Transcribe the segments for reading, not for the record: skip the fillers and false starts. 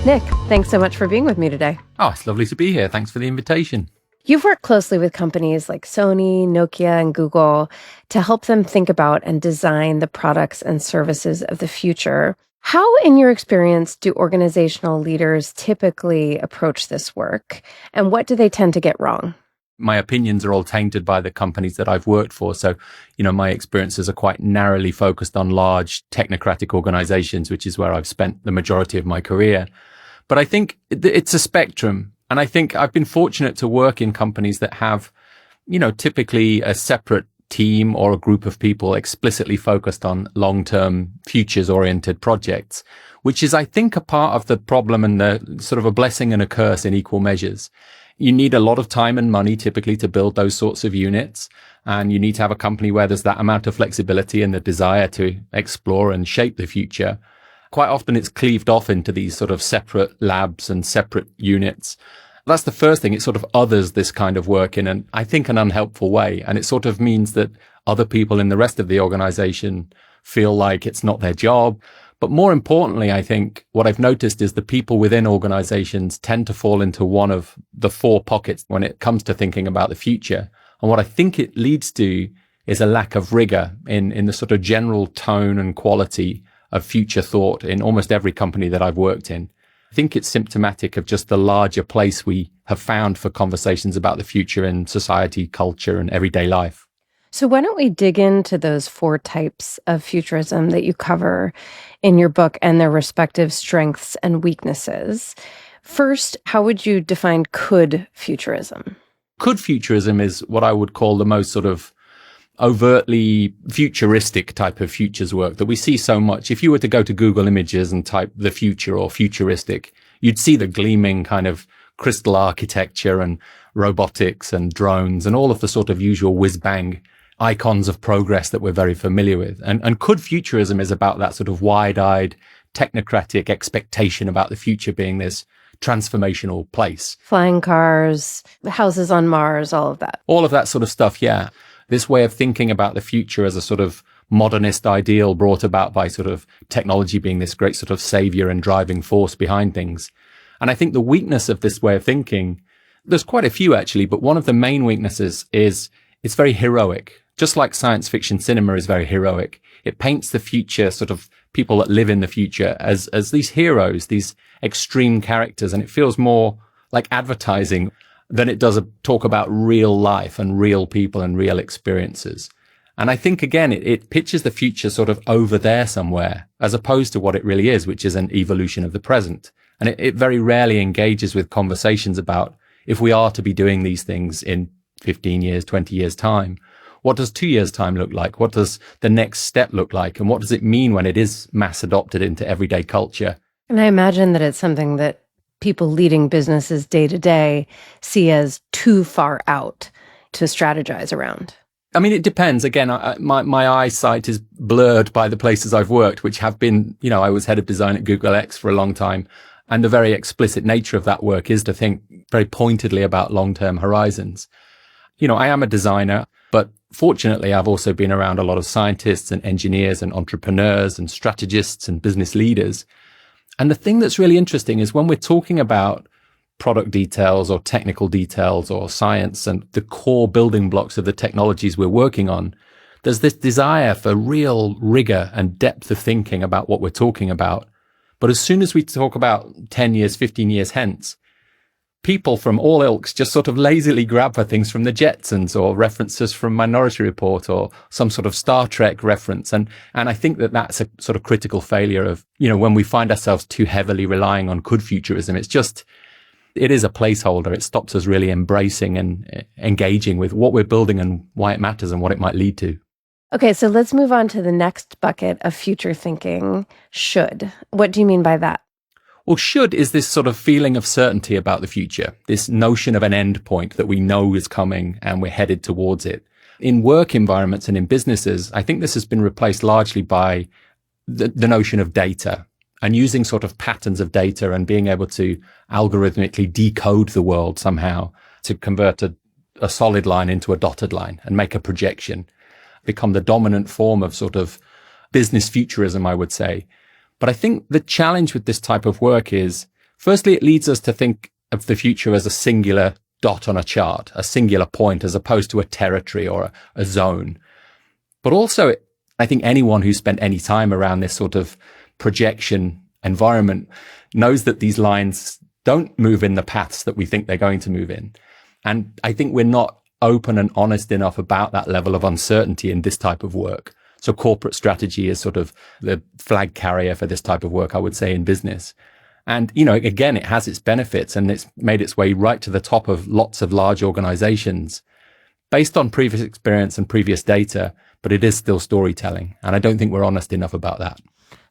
Nick, thanks so much for being with me today. Oh, it's lovely to be here. Thanks for the invitation. You've worked closely with companies like Sony, Nokia, and Google to help them think about and design the products and services of the future. How, in your experience, do organizational leaders typically approach this work? And what do they tend to get wrong? My opinions are all tainted by the companies that I've worked for. So, my experiences are quite narrowly focused on large technocratic organizations, which is where I've spent the majority of my career. But I think it's a spectrum. And I think I've been fortunate to work in companies that have, typically a separate team or a group of people explicitly focused on long-term futures-oriented projects, which is, I think, a part of the problem and the sort of a blessing and a curse in equal measures. You need a lot of time and money typically to build those sorts of units. And you need to have a company where there's that amount of flexibility and the desire to explore and shape the future. Quite often it's cleaved off into these sort of separate labs and separate units. That's the first thing. It sort of others this kind of work in I think, an unhelpful way. And it sort of means that other people in the rest of the organization feel like it's not their job. But more importantly, I think what I've noticed is the people within organizations tend to fall into one of the four pockets when it comes to thinking about the future. And what I think it leads to is a lack of rigor in the sort of general tone and quality of future thought in almost every company that I've worked in. I think it's symptomatic of just the larger place we have found for conversations about the future in society, culture, and everyday life. So why don't we dig into those four types of futurism that you cover in your book and their respective strengths and weaknesses? First, how would you define could futurism? Could futurism is what I would call the most sort of overtly futuristic type of futures work that we see so much. If you were to go to Google Images and type the future or futuristic, you'd see the gleaming kind of crystal architecture and robotics and drones and all of the sort of usual whiz-bang icons of progress that we're very familiar with. And could futurism is about that sort of wide-eyed technocratic expectation about the future being this transformational place. Flying cars, houses on Mars, all of that. All of that sort of stuff, yeah. This way of thinking about the future as a sort of modernist ideal brought about by sort of technology being this great sort of savior and driving force behind things. And I think the weakness of this way of thinking, there's quite a few actually, but one of the main weaknesses is it's very heroic. Just like science fiction cinema is very heroic. It paints the future, sort of people that live in the future as these heroes, these extreme characters. And it feels more like advertising than it does talk about real life and real people and real experiences. And I think, again, it pictures the future sort of over there somewhere, as opposed to what it really is, which is an evolution of the present. And it very rarely engages with conversations about if we are to be doing these things in 15 years, 20 years time, what does 2 years time look like? What does the next step look like? And what does it mean when it is mass adopted into everyday culture? And I imagine that it's something that people leading businesses day to day see as too far out to strategize around. I mean, it depends. Again, my eyesight is blurred by the places I've worked, which have been, I was head of design at Google X for a long time. And the very explicit nature of that work is to think very pointedly about long-term horizons. I am a designer, but fortunately, I've also been around a lot of scientists and engineers and entrepreneurs and strategists and business leaders. And the thing that's really interesting is when we're talking about product details or technical details or science and the core building blocks of the technologies we're working on, there's this desire for real rigor and depth of thinking about what we're talking about. But as soon as we talk about 10 years, 15 years hence, people from all ilks just sort of lazily grab for things from the Jetsons or references from Minority Report or some sort of Star Trek reference. And I think that that's a sort of critical failure of, when we find ourselves too heavily relying on could futurism. It is a placeholder. It stops us really embracing and engaging with what we're building and why it matters and what it might lead to. Okay, so let's move on to the next bucket of future thinking, should. What do you mean by that? Well, should is this sort of feeling of certainty about the future, this notion of an end point that we know is coming and we're headed towards it. In work environments and in businesses, I think this has been replaced largely by the notion of data and using sort of patterns of data and being able to algorithmically decode the world somehow to convert a solid line into a dotted line and make a projection, become the dominant form of sort of business futurism, I would say. But I think the challenge with this type of work is Firstly, it leads us to think of the future as a singular dot on a chart, a singular point, as opposed to a territory or a zone. But also, I think anyone who's spent any time around this sort of projection environment knows that these lines don't move in the paths that we think they're going to move in. And I think we're not open and honest enough about that level of uncertainty in this type of work. So corporate strategy is sort of the flag carrier for this type of work, I would say, in business. And, again, it has its benefits, and it's made its way right to the top of lots of large organizations based on previous experience and previous data, but it is still storytelling. And I don't think we're honest enough about that.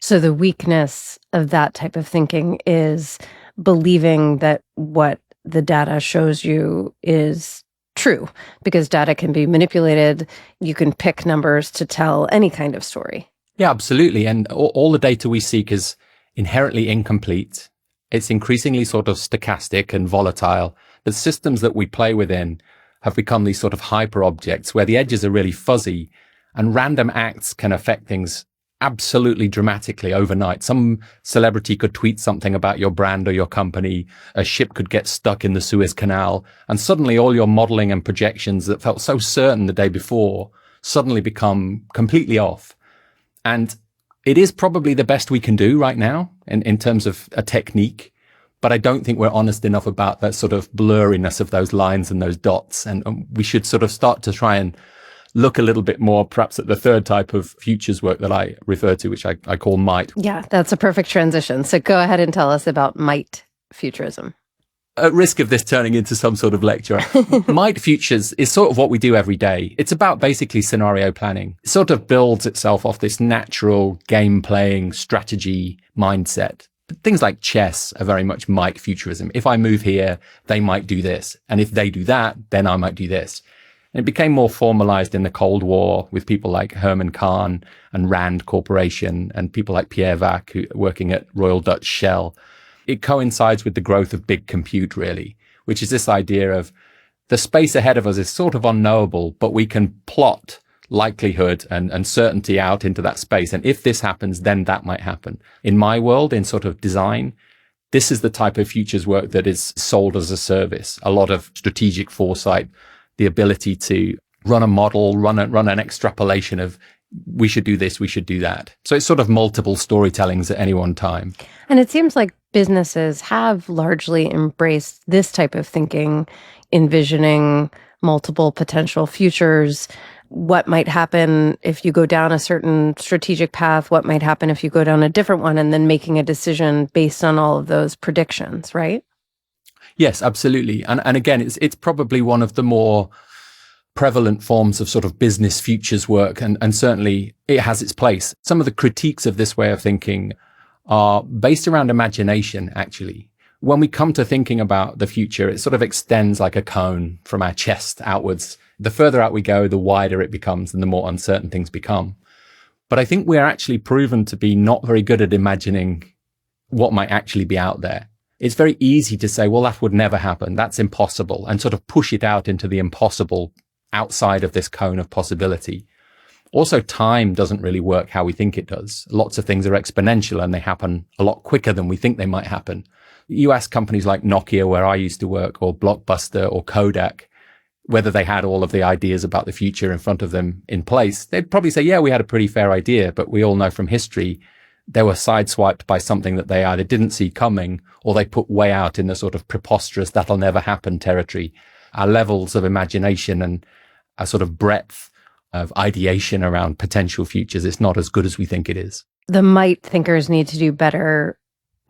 So the weakness of that type of thinking is believing that what the data shows you is true, because data can be manipulated. You can pick numbers to tell any kind of story. Yeah, absolutely. And all the data we seek is inherently incomplete. It's increasingly sort of stochastic and volatile. The systems that we play within have become these sort of hyper objects where the edges are really fuzzy, and random acts can affect things absolutely dramatically overnight. Some celebrity could tweet something about your brand or your company. A ship could get stuck in the Suez Canal, and suddenly all your modeling and projections that felt so certain the day before suddenly become completely off. And it is probably the best we can do right now in terms of a technique, but I don't think we're honest enough about that sort of blurriness of those lines and those dots. And we should sort of start to try and look a little bit more perhaps at the third type of futures work that I refer to, which I call might. Yeah, that's a perfect transition. So go ahead and tell us about might futurism. At risk of this turning into some sort of lecture, might futures is sort of what we do every day. It's about basically scenario planning. It sort of builds itself off this natural game playing strategy mindset. Things like chess are very much might futurism. If I move here, they might do this. And if they do that, then I might do this. And it became more formalized in the Cold War with people like Herman Kahn and Rand Corporation and people like Pierre Vac, who are working at Royal Dutch Shell. It coincides with the growth of big compute, really, which is this idea of the space ahead of us is sort of unknowable, but we can plot likelihood and certainty out into that space. And if this happens, then that might happen. In my world, in sort of design, this is the type of futures work that is sold as a service. A lot of strategic foresight, the ability to run a model, run an extrapolation of we should do this, we should do that. So it's sort of multiple storytellings at any one time. And it seems like businesses have largely embraced this type of thinking, envisioning multiple potential futures. What might happen if you go down a certain strategic path? What might happen if you go down a different one? And then making a decision based on all of those predictions, right? Yes, absolutely. And again, it's probably one of the more prevalent forms of sort of business futures work. And certainly it has its place. Some of the critiques of this way of thinking are based around imagination, actually. When we come to thinking about the future, it sort of extends like a cone from our chest outwards. The further out we go, the wider it becomes and the more uncertain things become. But I think we're actually proven to be not very good at imagining what might actually be out there. It's very easy to say, well, that would never happen. That's impossible, and sort of push it out into the impossible outside of this cone of possibility. Also, time doesn't really work how we think it does. Lots of things are exponential and they happen a lot quicker than we think they might happen. You ask companies like Nokia, where I used to work, or Blockbuster or Kodak, whether they had all of the ideas about the future in front of them in place, they'd probably say, yeah, we had a pretty fair idea, but we all know from history they were sideswiped by something that they either didn't see coming or they put way out in the sort of preposterous, that'll never happen territory. Our levels of imagination and our sort of breadth of ideation around potential futures is not as good as we think it is. The might thinkers need to do better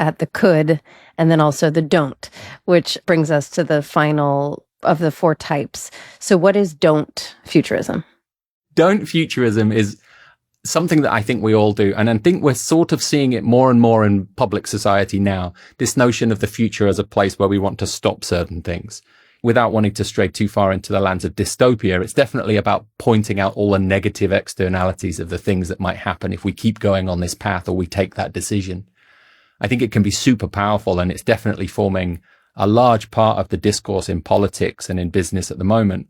at the could and then also the don't, which brings us to the final of the four types. So what is don't futurism? Don't futurism is something that I think we all do. And I think we're sort of seeing it more and more in public society now, this notion of the future as a place where we want to stop certain things. Without wanting to stray too far into the lands of dystopia, it's definitely about pointing out all the negative externalities of the things that might happen if we keep going on this path or we take that decision. I think it can be super powerful, and it's definitely forming a large part of the discourse in politics and in business at the moment.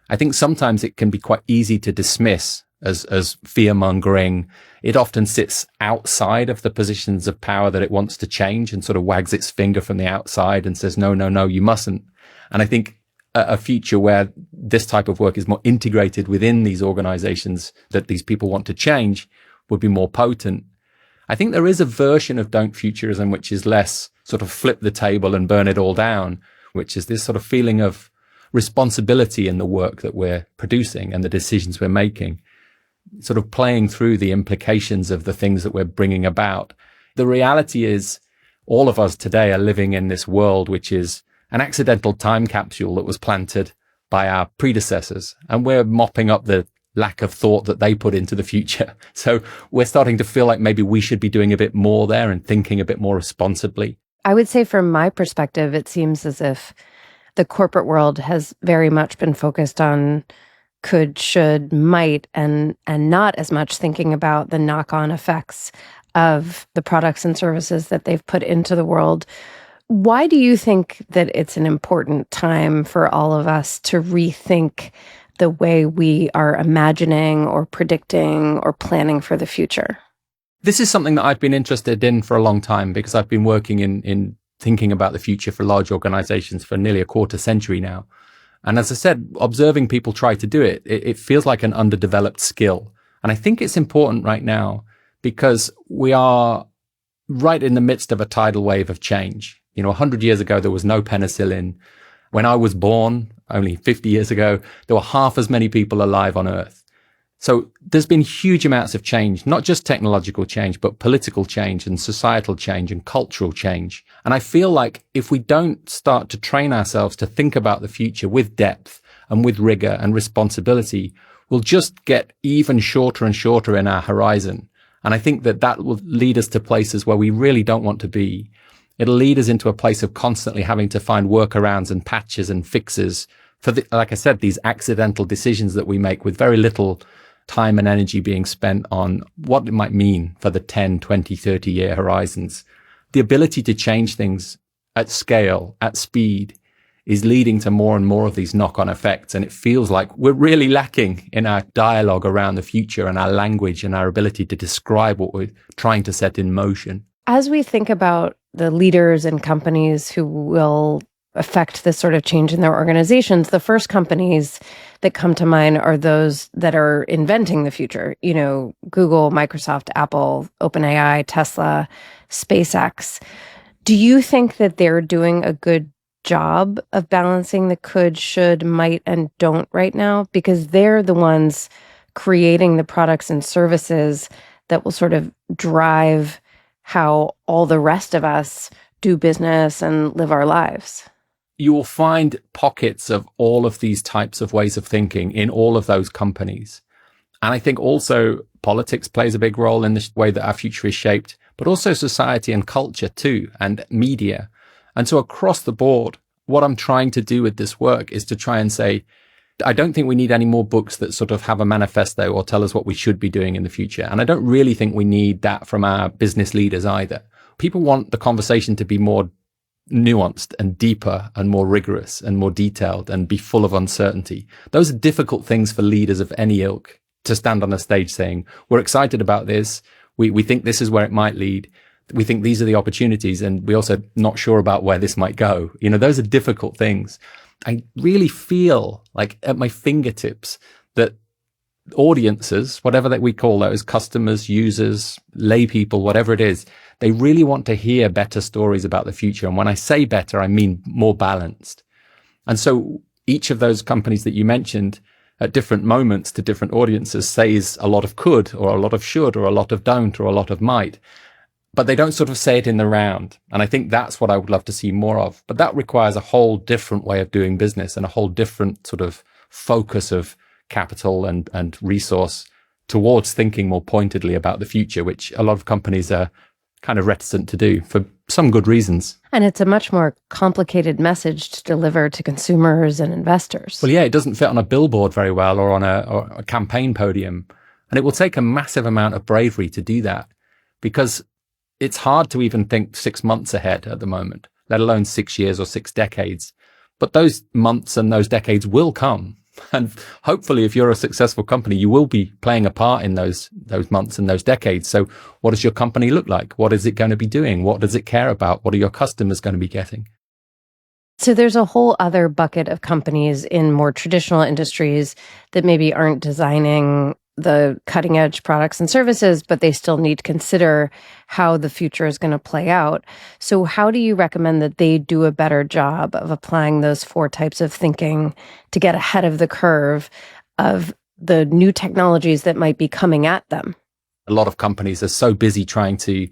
I think sometimes it can be quite easy to dismiss as fear-mongering. It often sits outside of the positions of power that it wants to change and sort of wags its finger from the outside and says, no, no, no, you mustn't. And I think a future where this type of work is more integrated within these organizations that these people want to change would be more potent. I think there is a version of Don't Futurism which is less sort of flip the table and burn it all down, which is this sort of feeling of responsibility in the work that we're producing and the decisions we're making, sort of playing through the implications of the things that we're bringing about. The reality is all of us today are living in this world which is an accidental time capsule that was planted by our predecessors, and we're mopping up the lack of thought that they put into the future. So we're starting to feel like maybe we should be doing a bit more there and thinking a bit more responsibly. I would say from my perspective, it seems as if the corporate world has very much been focused on could, should, might, and not as much thinking about the knock-on effects of the products and services that they've put into the world. Why do you think that it's an important time for all of us to rethink the way we are imagining or predicting or planning for the future? This is something that I've been interested in for a long time because I've been working in thinking about the future for large organizations for nearly a quarter century now. And as I said, observing people try to do it, it feels like an underdeveloped skill. And I think it's important right now because we are right in the midst of a tidal wave of change. 100 years ago, there was no penicillin. When I was born, only 50 years ago, there were half as many people alive on Earth. So there's been huge amounts of change, not just technological change, but political change and societal change and cultural change. And I feel like if we don't start to train ourselves to think about the future with depth and with rigor and responsibility, we'll just get even shorter and shorter in our horizon. And I think that will lead us to places where we really don't want to be. It'll lead us into a place of constantly having to find workarounds and patches and fixes for, like I said, these accidental decisions that we make with very little time and energy being spent on what it might mean for the 10, 20, 30-year horizons. The ability to change things at scale, at speed, is leading to more and more of these knock-on effects. And it feels like we're really lacking in our dialogue around the future and our language and our ability to describe what we're trying to set in motion. As we think about the leaders and companies who will affect this sort of change in their organizations, the first companies that come to mind are those that are inventing the future. Google, Microsoft, Apple, OpenAI, Tesla, SpaceX. Do you think that they're doing a good job of balancing the could, should, might, and don't right now? Because they're the ones creating the products and services that will sort of drive how all the rest of us do business and live our lives. You will find pockets of all of these types of ways of thinking in all of those companies. And I think also politics plays a big role in the way that our future is shaped, but also society and culture too, and media. And so across the board, what I'm trying to do with this work is to try and say, I don't think we need any more books that sort of have a manifesto or tell us what we should be doing in the future. And I don't really think we need that from our business leaders either. People want the conversation to be more nuanced and deeper and more rigorous and more detailed and be full of uncertainty. Those are difficult things for leaders of any ilk to stand on a stage saying, we're excited about this. We think this is where it might lead. We think these are the opportunities. And we're also not sure about where this might go. Those are difficult things. I really feel like at my fingertips that audiences, whatever that we call those, customers, users, lay people, whatever it is, they really want to hear better stories about the future. And when I say better, I mean more balanced. And so each of those companies that you mentioned at different moments to different audiences says a lot of could or a lot of should or a lot of don't or a lot of might. But they don't sort of say it in the round. And I think that's what I would love to see more of. But that requires a whole different way of doing business and a whole different sort of focus of capital and resource towards thinking more pointedly about the future, which a lot of companies are kind of reticent to do for some good reasons. And it's a much more complicated message to deliver to consumers and investors. Well, yeah, it doesn't fit on a billboard very well or on a campaign podium. And it will take a massive amount of bravery to do that because it's hard to even think 6 months ahead at the moment, let alone 6 years or 6 decades. But those months and those decades will come. And hopefully, if you're a successful company, you will be playing a part in those months and those decades. So what does your company look like? What is it going to be doing? What does it care about? What are your customers going to be getting? So there's a whole other bucket of companies in more traditional industries that maybe aren't designing the cutting edge products and services, but they still need to consider how the future is going to play out. So how do you recommend that they do a better job of applying those four types of thinking to get ahead of the curve of the new technologies that might be coming at them? A lot of companies are so busy trying to,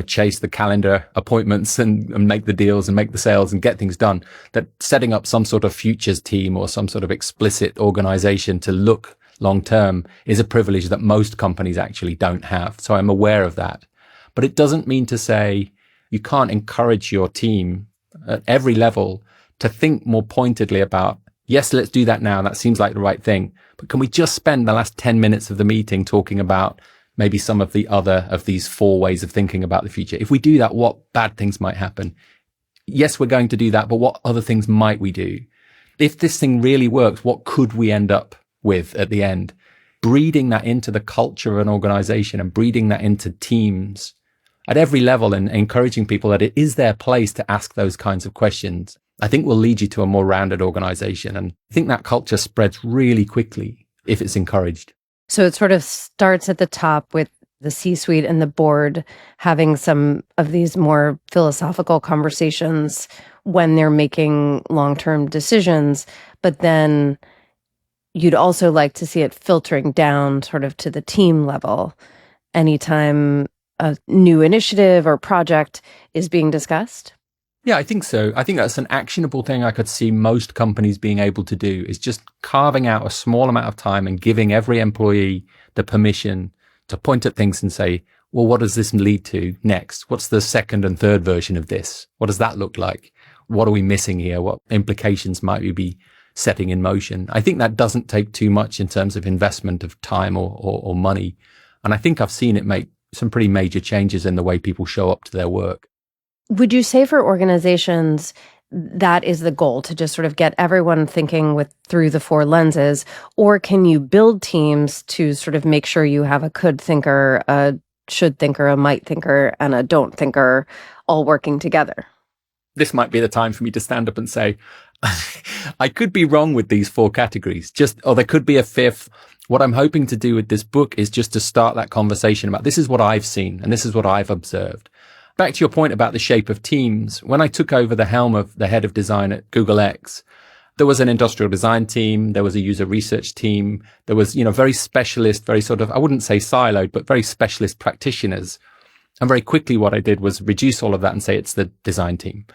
chase the calendar appointments and make the deals and make the sales and get things done, that setting up some sort of futures team or some sort of explicit organization to look long term is a privilege that most companies actually don't have. So I'm aware of that. But it doesn't mean to say you can't encourage your team at every level to think more pointedly about, yes, let's do that now. That seems like the right thing. But can we just spend the last 10 minutes of the meeting talking about maybe some of the other of these four ways of thinking about the future? If we do that, what bad things might happen? Yes, we're going to do that, but what other things might we do? If this thing really works, what could we end up with at the end? Breeding that into the culture of an organization and breeding that into teams at every level and encouraging people that it is their place to ask those kinds of questions, I think will lead you to a more rounded organization. And I think that culture spreads really quickly if it's encouraged. So it sort of starts at the top with the C-suite and the board having some of these more philosophical conversations when they're making long-term decisions, but then you'd also like to see it filtering down sort of to the team level anytime a new initiative or project is being discussed? Yeah, I think so. I think that's an actionable thing I could see most companies being able to do, is just carving out a small amount of time and giving every employee the permission to point at things and say, well, what does this lead to next? What's the second and third version of this? What does that look like? What are we missing here? What implications might we be setting in motion? I think that doesn't take too much in terms of investment of time or money. And I think I've seen it make some pretty major changes in the way people show up to their work. Would you say for organizations that is the goal, to just sort of get everyone thinking through the four lenses, or can you build teams to sort of make sure you have a could thinker, a should thinker, a might thinker, and a don't thinker all working together? This might be the time for me to stand up and say, I could be wrong with these four categories, or there could be a fifth. What I'm hoping to do with this book is just to start that conversation about, this is what I've seen and this is what I've observed. Back to your point about the shape of teams, when I took over the helm of the head of design at Google X, there was an industrial design team, there was a user research team, there was, very specialist, very sort of, I wouldn't say siloed, but very specialist practitioners. And very quickly what I did was reduce all of that and say it's the design team.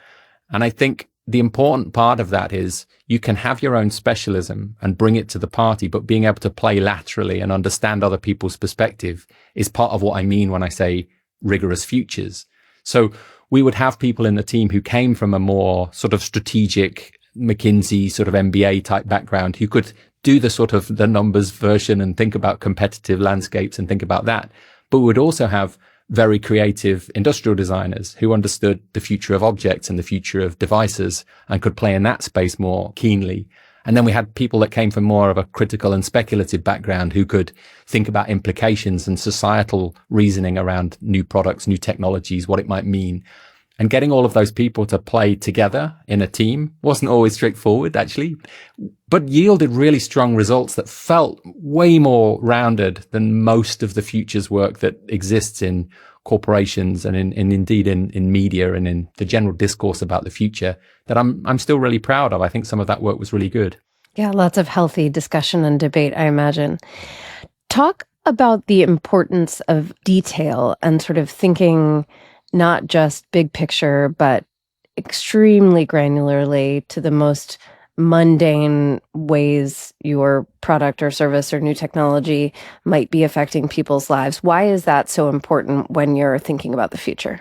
And I think the important part of that is you can have your own specialism and bring it to the party, but being able to play laterally and understand other people's perspective is part of what I mean when I say rigorous futures. So we would have people in the team who came from a more sort of strategic McKinsey sort of MBA type background, who could do the sort of the numbers version and think about competitive landscapes and think about that. But we would also have very creative industrial designers who understood the future of objects and the future of devices and could play in that space more keenly. And then we had people that came from more of a critical and speculative background who could think about implications and societal reasoning around new products, new technologies, what it might mean. And getting all of those people to play together in a team wasn't always straightforward, actually, but yielded really strong results that felt way more rounded than most of the futures work that exists in corporations and indeed in media and in the general discourse about the future, that I'm still really proud of. I think some of that work was really good. Yeah, lots of healthy discussion and debate, I imagine. Talk about the importance of detail and sort of thinking not just big picture, but extremely granularly to the most mundane ways your product or service or new technology might be affecting people's lives. Why is that so important when you're thinking about the future?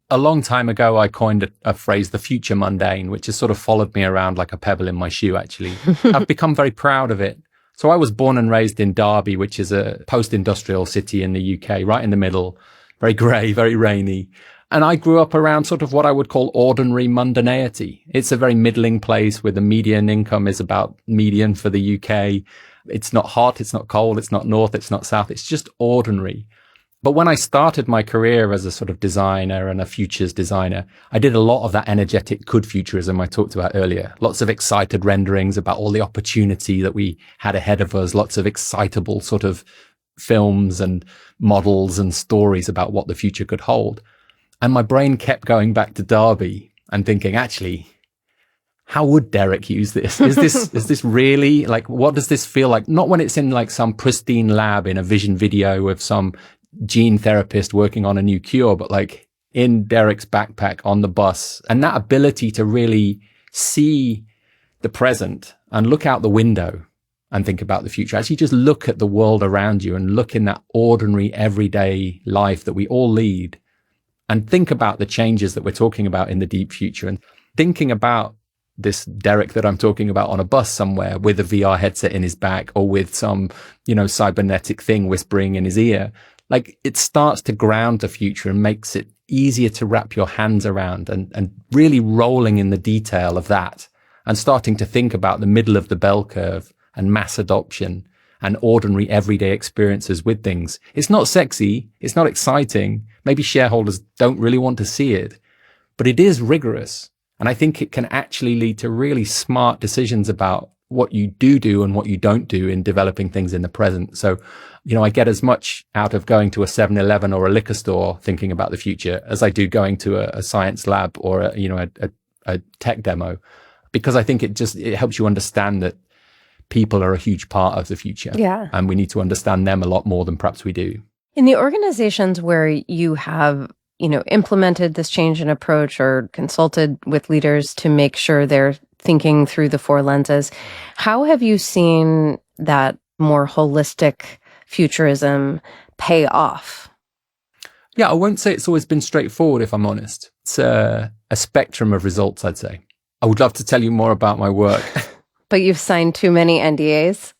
A long time ago, I coined a phrase, the future mundane, which has sort of followed me around like a pebble in my shoe, actually. I've become very proud of it. So I was born and raised in Derby, which is a post-industrial city in the UK, right in the middle, very grey, very rainy. And I grew up around sort of what I would call ordinary mundanity. It's a very middling place where the median income is about median for the UK. It's not hot, it's not cold, it's not north, it's not south. It's just ordinary. But when I started my career as a sort of designer and a futures designer, I did a lot of that energetic good futurism I talked about earlier. Lots of excited renderings about all the opportunity that we had ahead of us. Lots of excitable sort of films and models and stories about what the future could hold. And my brain kept going back to Derby and thinking, actually, how would Derek use this? Is this really like, what does this feel like? Not when it's in like some pristine lab in a vision video of some gene therapist working on a new cure, but like in Derek's backpack on the bus. And that ability to really see the present and look out the window and think about the future. Actually just look at the world around you and look in that ordinary everyday life that we all lead and think about the changes that we're talking about in the deep future, and thinking about this Derek that I'm talking about on a bus somewhere with a VR headset in his back or with some, cybernetic thing whispering in his ear. Like, it starts to ground the future and makes it easier to wrap your hands around, and really rolling in the detail of that and starting to think about the middle of the bell curve and mass adoption and ordinary everyday experiences with things. It's not sexy. It's not exciting. Maybe shareholders don't really want to see it, but it is rigorous. And I think it can actually lead to really smart decisions about what you do and what you don't do in developing things in the present. So, I get as much out of going to a 7-Eleven or a liquor store thinking about the future as I do going to a science lab or a tech demo, because I think it helps you understand that people are a huge part of the future. Yeah. And we need to understand them a lot more than perhaps we do. In the organizations where you have, implemented this change in approach or consulted with leaders to make sure they're thinking through the four lenses, how have you seen that more holistic futurism pay off? Yeah, I won't say it's always been straightforward, if I'm honest. It's a spectrum of results, I'd say. I would love to tell you more about my work. But you've signed too many NDAs?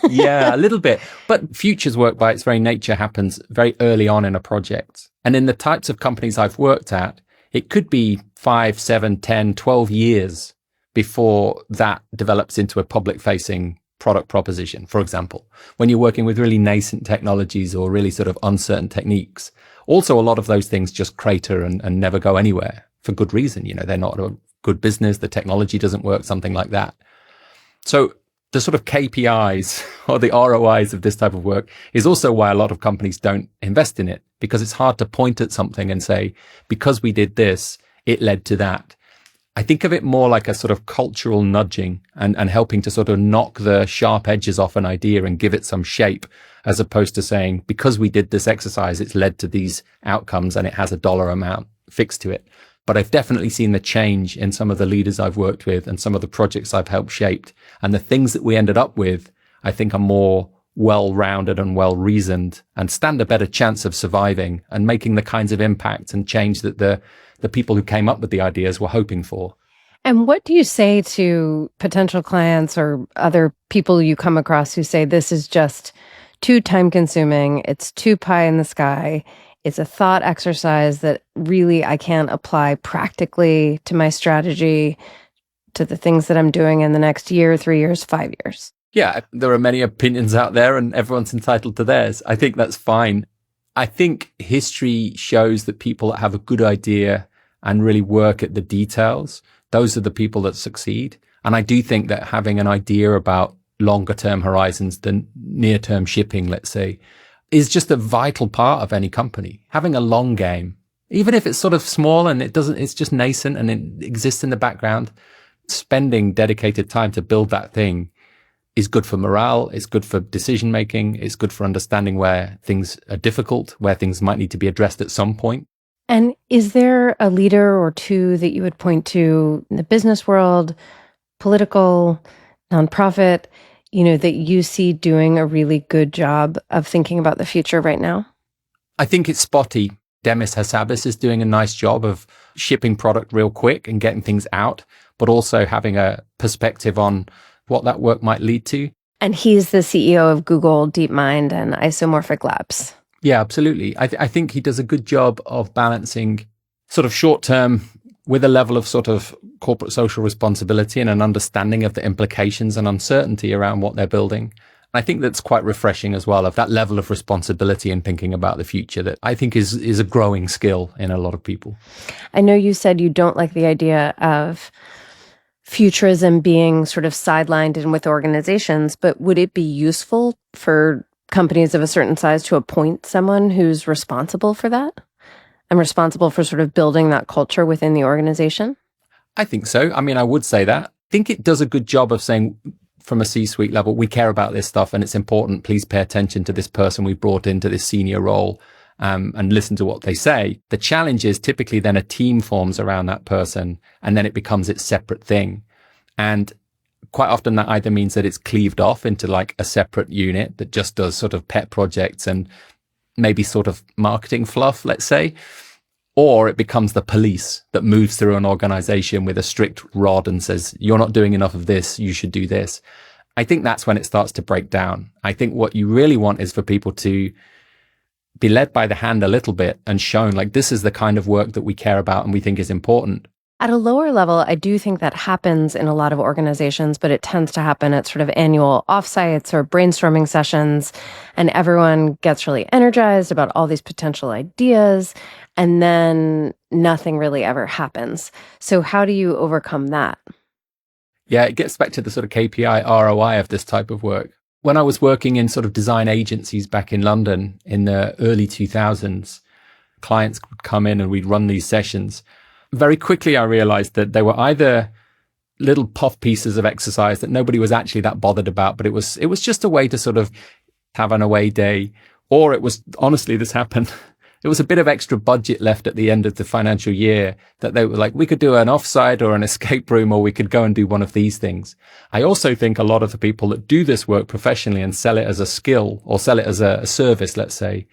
Yeah, a little bit. But futures work by its very nature happens very early on in a project. And in the types of companies I've worked at, it could be 5, 7, 10, 12 years before that develops into a public-facing product proposition. For example, when you're working with really nascent technologies or really sort of uncertain techniques, also a lot of those things just crater and never go anywhere for good reason. They're not a good business, the technology doesn't work, something like that. So the sort of KPIs or the ROIs of this type of work is also why a lot of companies don't invest in it, because it's hard to point at something and say, because we did this, it led to that. I think of it more like a sort of cultural nudging and helping to sort of knock the sharp edges off an idea and give it some shape, as opposed to saying, because we did this exercise, it's led to these outcomes and it has a dollar amount fixed to it. But I've definitely seen the change in some of the leaders I've worked with and some of the projects I've helped shaped. And the things that we ended up with, I think, are more well-rounded and well-reasoned and stand a better chance of surviving and making the kinds of impact and change that the people who came up with the ideas were hoping for. And what do you say to potential clients or other people you come across who say this is just too time-consuming, it's too pie in the sky, it's a thought exercise that really I can't apply practically to my strategy, to the things that I'm doing in the next year, 3 years, 5 years? Yeah, there are many opinions out there and everyone's entitled to theirs. I think that's fine. I think history shows that people that have a good idea and really work at the details, those are the people that succeed. And I do think that having an idea about longer term horizons than near term shipping, let's say, is just a vital part of any company. Having a long game, even if it's sort of small and it's just nascent and it exists in the background, spending dedicated time to build that thing is good for morale. It's good for decision making. It's good for understanding where things are difficult, where things might need to be addressed at some point. And is there a leader or two that you would point to in the business world, political, nonprofit, that you see doing a really good job of thinking about the future right now? I think it's spotty. Demis Hassabis is doing a nice job of shipping product real quick and getting things out, but also having a perspective on what that work might lead to. And he's the CEO of Google DeepMind and Isomorphic Labs. Yeah, absolutely. I think he does a good job of balancing sort of short term with a level of sort of corporate social responsibility and an understanding of the implications and uncertainty around what they're building. I think that's quite refreshing as well, of that level of responsibility in thinking about the future that I think is a growing skill in a lot of people. I know you said you don't like the idea of futurism being sort of sidelined in with organizations, but would it be useful for companies of a certain size to appoint someone who's responsible for that and responsible for sort of building that culture within the organization? I think so. I mean, I would say that. I think it does a good job of saying, from a C-suite level, we care about this stuff and it's important. Please pay attention to this person we brought into this senior role, and listen to what they say. The challenge is typically then a team forms around that person and then it becomes its separate thing. And quite often that either means that it's cleaved off into like a separate unit that just does sort of pet projects and maybe sort of marketing fluff, let's say, or it becomes the police that moves through an organization with a strict rod and says, you're not doing enough of this, you should do this. I think that's when it starts to break down. I think what you really want is for people to be led by the hand a little bit and shown like, this is the kind of work that we care about and we think is important. At a lower level, I do think that happens in a lot of organizations, but it tends to happen at sort of annual offsites or brainstorming sessions, and everyone gets really energized about all these potential ideas, and then nothing really ever happens. So how do you overcome that? Yeah, it gets back to the sort of KPI ROI of this type of work. When I was working in sort of design agencies back in London in the early 2000s, clients would come in and we'd run these sessions. Very quickly, I realized that they were either little puff pieces of exercise that nobody was actually that bothered about, but it was just a way to sort of have an away day. Or it was, honestly, this happened. It was a bit of extra budget left at the end of the financial year that they were like, we could do an offsite or an escape room, or we could go and do one of these things. I also think a lot of the people that do this work professionally and sell it as a skill or sell it as a service, let's say,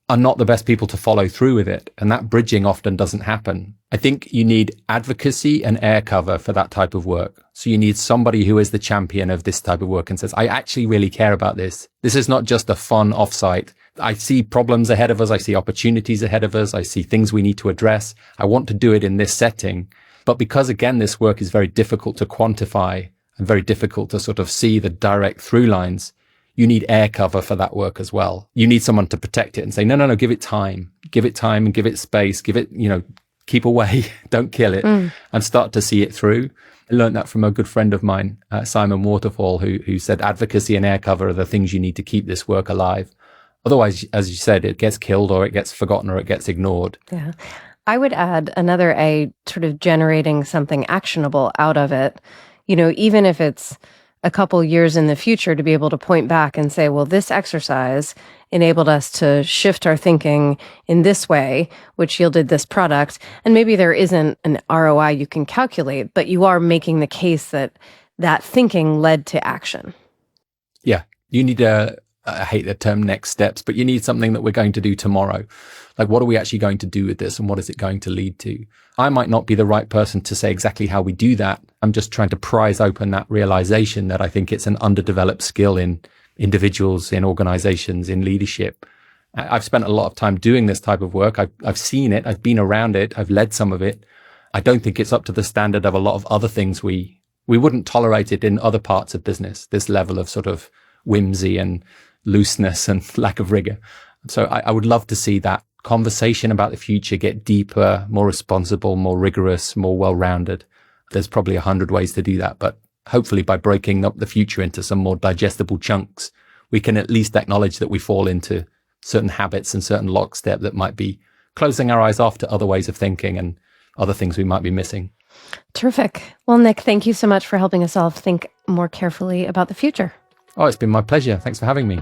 are not the best people to follow through with it. And that bridging often doesn't happen. I think you need advocacy and air cover for that type of work. So you need somebody who is the champion of this type of work and says, I actually really care about this. This is not just a fun offsite. I see problems ahead of us. I see opportunities ahead of us. I see things we need to address. I want to do it in this setting. But because, again, this work is very difficult to quantify and very difficult to sort of see the direct through lines, you need air cover for that work as well. You need someone to protect it and say, no, give it time and give it space, give it, keep away, don't kill it, and start to see it through. I learned that from a good friend of mine, Simon Waterfall, who said advocacy and air cover are the things you need to keep this work alive. Otherwise, as you said, it gets killed or it gets forgotten or it gets ignored. Yeah. I would add another A, sort of generating something actionable out of it, even if it's a couple years in the future, to be able to point back and say, well, this exercise enabled us to shift our thinking in this way, which yielded this product. And maybe there isn't an ROI you can calculate, but you are making the case that that thinking led to action. Yeah. You need I hate the term next steps, but you need something that we're going to do tomorrow. Like, what are we actually going to do with this and what is it going to lead to? I might not be the right person to say exactly how we do that. I'm just trying to prise open that realization that I think it's an underdeveloped skill in individuals, in organizations, in leadership. I've spent a lot of time doing this type of work. I've seen it. I've been around it. I've led some of it. I don't think it's up to the standard of a lot of other things. We wouldn't tolerate it in other parts of business, this level of sort of whimsy and looseness and lack of rigor. So I would love to see that conversation about the future get deeper, more responsible, more rigorous, more well-rounded. There's probably 100 ways to do that, but hopefully by breaking up the future into some more digestible chunks, we can at least acknowledge that we fall into certain habits and certain lockstep that might be closing our eyes off to other ways of thinking and other things we might be missing. Terrific. Well, Nick, thank you so much for helping us all think more carefully about the future. Oh, it's been my pleasure. Thanks for having me.